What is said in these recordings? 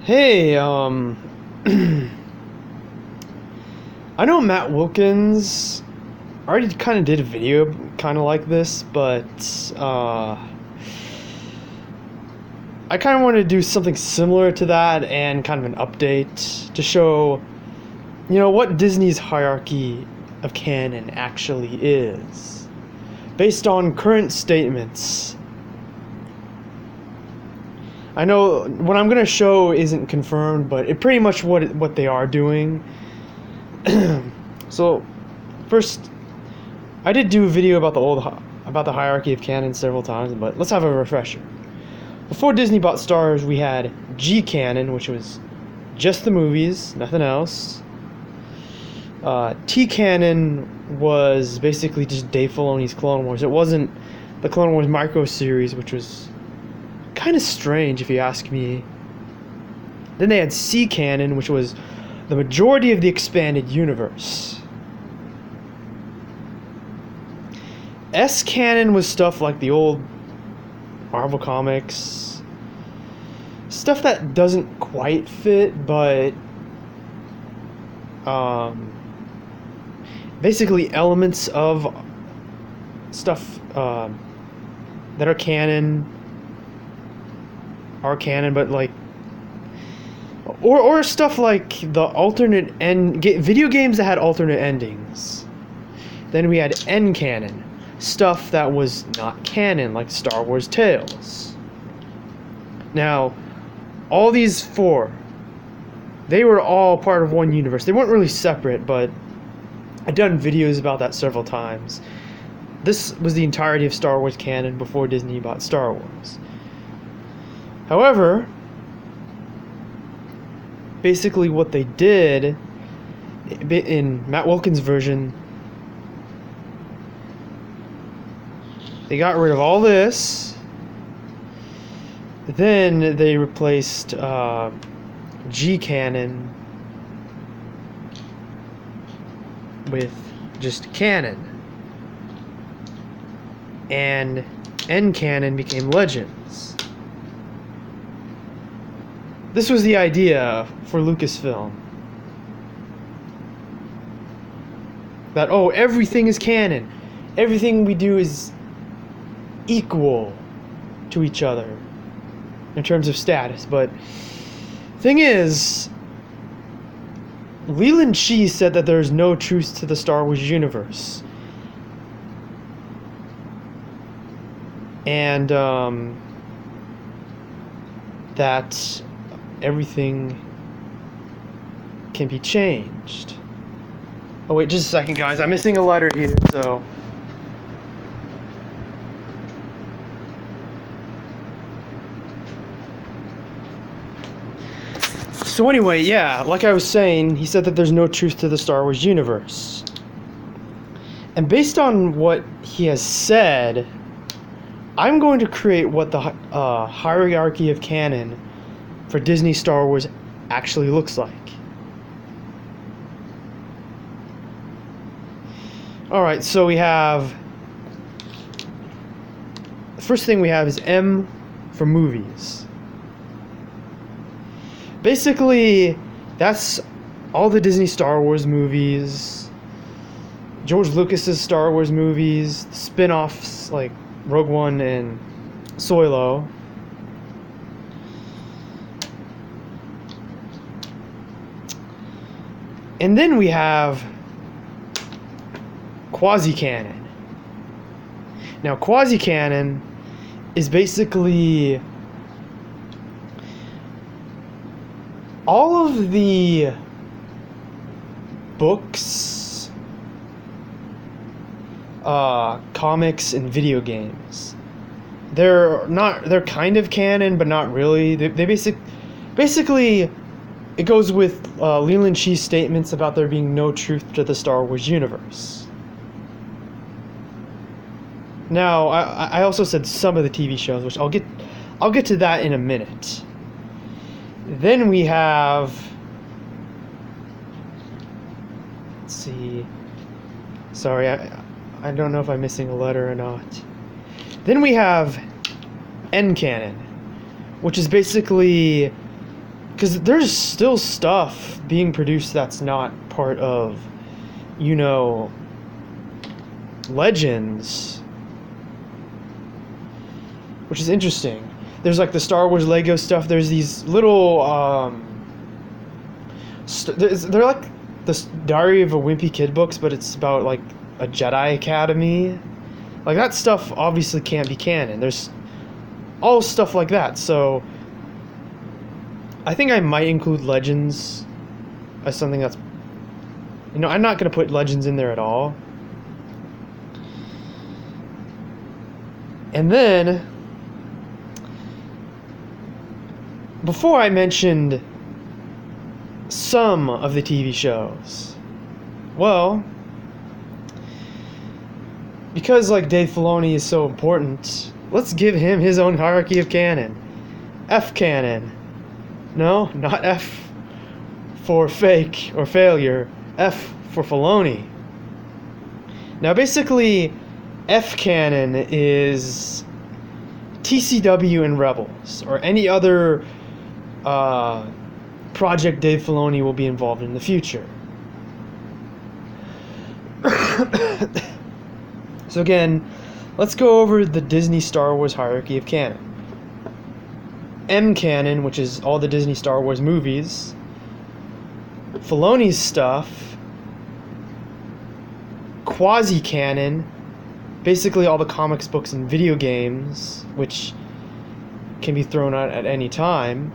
Hey, I know Matt Wilkins already kind of did a video kind of like this, but I kind of want to do something similar to that and kind of an update to show, what Disney's hierarchy of canon actually is, based on current statements. I know what I'm going to show isn't confirmed, but it pretty much what they are doing. So, first, I did do a video about the hierarchy of canon several times, but let's have a refresher. Before Disney bought Star Wars, we had G canon, which was just the movies, nothing else. T canon was basically just Dave Filoni's Clone Wars. It wasn't the Clone Wars micro series, which was kind of strange if you ask me. Then they had C canon, which was the majority of the expanded universe. S canon was stuff like the old Marvel comics, stuff that doesn't quite fit, but basically elements of stuff that are canon, but like, or stuff like the alternate video games that had alternate endings. Then we had N canon, stuff that was not canon, like Star Wars Tales. Now, all these four, they were all part of one universe. They weren't really separate, but I've done videos about that several times. This was the entirety of Star Wars canon before Disney bought Star Wars. However, basically what they did in Matt Wilkins' version, they got rid of all this. Then they replaced G canon with just canon, and N canon became Legends. This was the idea for Lucasfilm. That, everything is canon. Everything we do is equal to each other in terms of status. But thing is, Leland Shee said that there's no truth to the Star Wars universe. And that everything can be changed. Oh wait, just a second, guys. I'm missing a letter here, so. So anyway, yeah, like I was saying, he said that there's no truth to the Star Wars universe. And based on what he has said, I'm going to create what the hierarchy of canon for Disney Star Wars actually looks like. Alright, so we have, the first thing we have is M for movies. Basically, that's all the Disney Star Wars movies, George Lucas's Star Wars movies, the spin-offs like Rogue One and Solo. And then we have quasi-canon. Now, quasi-canon is basically all of the books, comics, and video games. They're kind of canon, but not really. They basically it goes with Leland Shee's statements about there being no truth to the Star Wars universe. Now, I also said some of the TV shows, which I'll get to that in a minute. Then we have, let's see. Sorry, I don't know if I'm missing a letter or not. Then we have N canon, which is basically because there's still stuff being produced that's not part of, you know, Legends, which is interesting. There's like the Star Wars Lego stuff. There's these little they're like the Diary of a Wimpy Kid books, but it's about like a Jedi Academy. Like that stuff obviously can't be canon. There's all stuff like that. So I think I might include Legends as something that's, you know, I'm not going to put Legends in there at all. And then, before I mentioned some of the TV shows, well, because like Dave Filoni is so important, let's give him his own hierarchy of canon. F canon. No, not F for fake or failure. F for Filoni. Now basically, F canon is TCW and Rebels, or any other project Dave Filoni will be involved in the future. So again, let's go over the Disney Star Wars hierarchy of canon. M canon, which is all the Disney Star Wars movies. Filoni's stuff. Quasi-canon, basically all the comics, books, and video games, which can be thrown out at any time.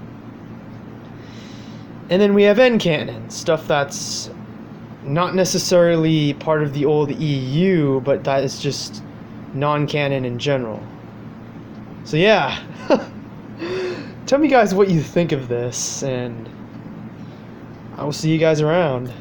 And then we have N-canon, stuff that's not necessarily part of the old EU, but that is just non-canon in general. So yeah, tell me guys what you think of this, and I will see you guys around.